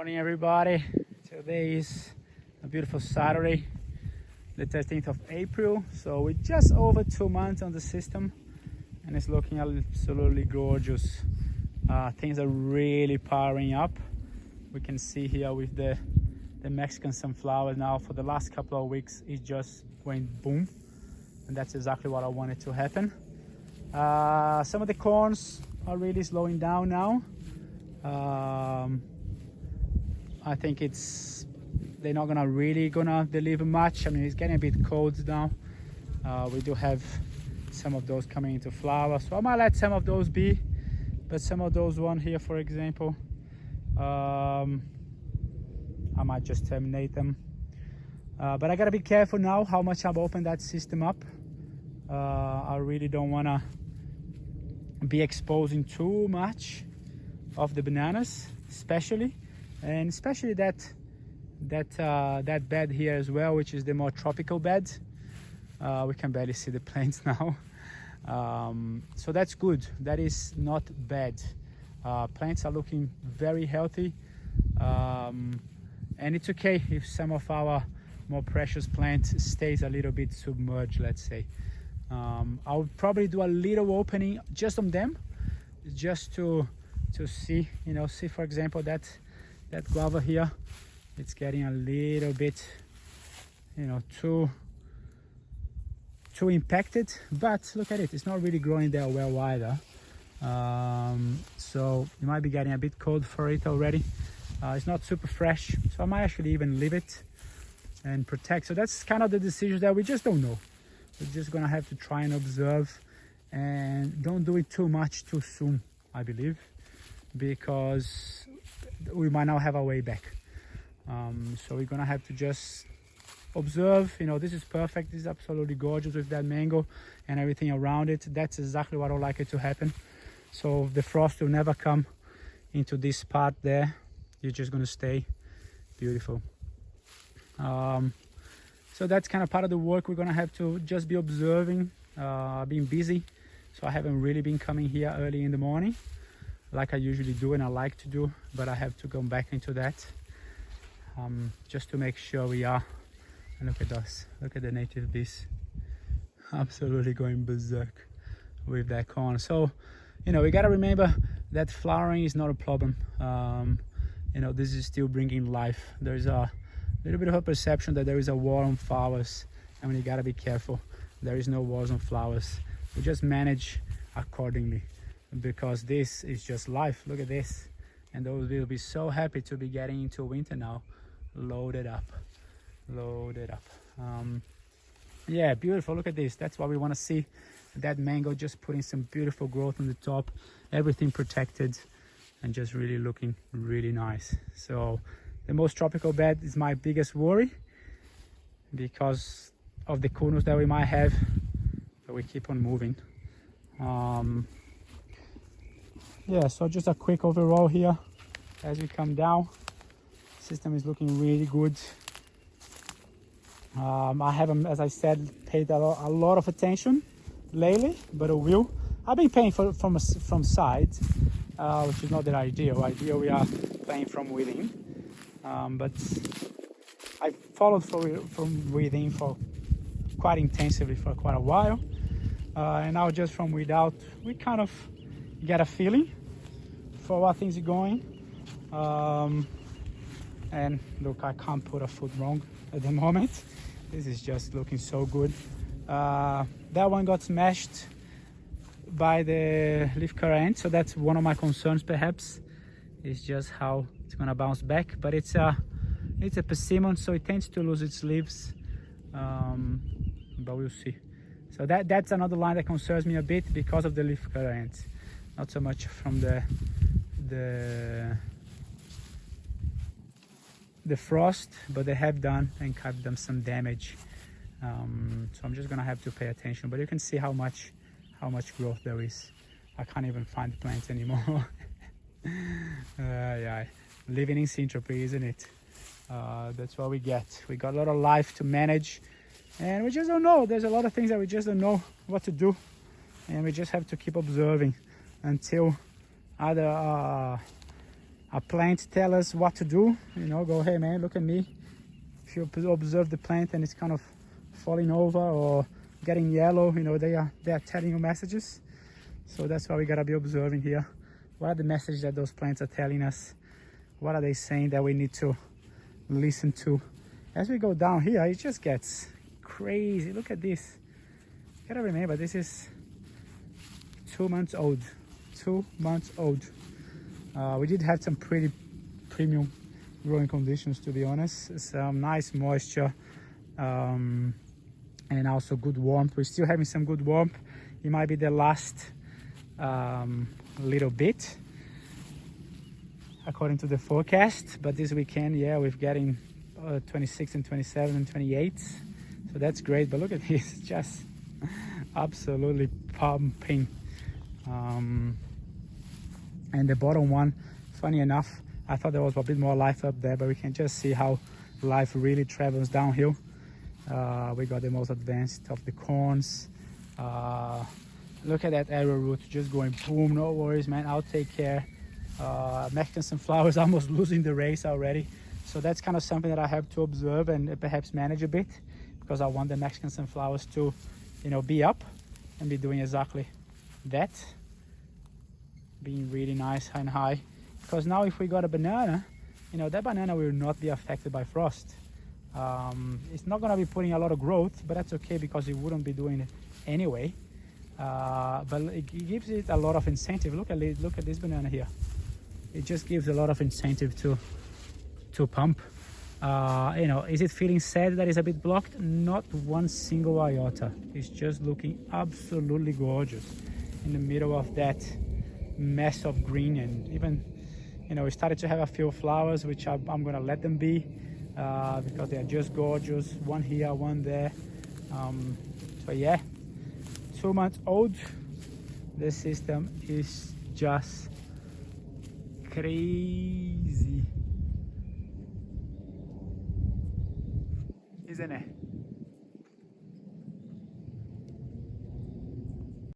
Morning everybody. Today is a beautiful Saturday, the 13th of April. So we're just over 2 months on the system and it's looking absolutely gorgeous. Things are really powering up. We can see here with the Mexican sunflower now for the last couple of weeks it just went boom, and that's exactly what I wanted to happen. Some of the corns are really slowing down now. I think they're not really gonna deliver much. I mean, it's getting a bit cold now. We do have some of those coming into flower, so I might let some of those be, but some of those one here, for example, I might just terminate them. But I gotta be careful now how much I've opened that system up. I really don't wanna be exposing too much of the bananas, especially that bed here as well, which is the more tropical bed. We can barely see the plants now, so that's good. That is not bad. Plants are looking very healthy, and it's okay if some of our more precious plants stays a little bit submerged, let's say. I would probably do a little opening just on them, just to see, see for example that guava here, it's getting a little bit, too impacted, but look at it, it's not really growing there well either. So you might be getting a bit cold for it already. It's not super fresh, so I might actually even leave it and protect. So that's kind of the decisions that we just don't know. We're just gonna have to try and observe and don't do it too much too soon, I believe, because we might not have our way back. So we're gonna have to just observe. This is perfect. This is absolutely gorgeous with that mango and everything around it. That's exactly what I would like it to happen. So the frost will never come into this part there. You're just gonna stay beautiful. So that's kind of part of the work. We're gonna have to just be observing, being busy. So I haven't really been coming here early in the morning like I usually do and I like to do, but I have to go back into that, just to make sure we are. And look at us, look at the native bees, absolutely going berserk with that corn. So we got to remember that flowering is not a problem. This is still bringing life. There's a little bit of a perception that there is a war on flowers, and you got to be careful. There is no wars on flowers. We just manage accordingly, because this is just life. Look at this, and those will be so happy to be getting into winter now, loaded up. Yeah, beautiful. Look at this. That's what we want to see. That mango just putting some beautiful growth on the top, everything protected, and just really looking really nice. So the most tropical bed is my biggest worry because of the coolness that we might have, but we keep on moving. Yeah, so just a quick overall here as we come down. System is looking really good. I haven't, as I said, paid a lot of attention lately, but I will. I've been paying from side, which is not the ideal. We are playing from within, but I followed from within for quite intensively for quite a while, and now just from without, we kind of get a feeling for what things are going. And look, I can't put a foot wrong at the moment. This is just looking so good. That one got smashed by the leaf current, so that's one of my concerns perhaps, is just how it's gonna bounce back. But it's a persimmon, so it tends to lose its leaves, but we'll see. So that's another line that concerns me a bit because of the leaf current, not so much from the frost, but they have done and caused them some damage. So I'm just gonna have to pay attention. But you can see how much growth there is. I can't even find the plants anymore. Yeah, living in syntropy, isn't it? That's what we get. We got a lot of life to manage, and we just don't know. There's a lot of things that we just don't know what to do, and we just have to keep observing until either A plant tell us what to do, you know, go, hey man, look at me. If you observe the plant and it's kind of falling over or getting yellow, you know, they are telling you messages. So that's why we gotta be observing here. What are the messages that those plants are telling us? What are they saying that we need to listen to? As we go down here, it just gets crazy. Look at this. You gotta remember, this is 2 months old. 2 months old. We did have some pretty premium growing conditions, to be honest. Some nice moisture and also good warmth. We're still having some good warmth. It might be the last little bit according to the forecast, but this weekend, yeah, we're getting 26 and 27 and 28, so that's great. But look at this, just absolutely pumping. And the bottom one, funny enough, I thought there was a bit more life up there, but we can just see how life really travels downhill. We got the most advanced of the corns. Look at that arrowroot just going boom. No worries, man, I'll take care. Mexican sunflowers almost losing the race already. So that's kind of something that I have to observe and perhaps manage a bit, because I want the Mexican sunflowers to, you know, be up and be doing exactly that. Being really nice and high, because now if we got a banana, you know, that banana will not be affected by frost. It's not going to be putting a lot of growth, but that's okay because it wouldn't be doing it anyway. But it gives it a lot of incentive. Look at this banana here. It just gives a lot of incentive to pump. You know, is it feeling sad that it's a bit blocked? Not one single iota. It's just looking absolutely gorgeous in the middle of that mess of green. And even, you know, we started to have a few flowers, which I'm gonna let them be because they are just gorgeous. One here, one there. So yeah, 2 months old. The system is just crazy, isn't it?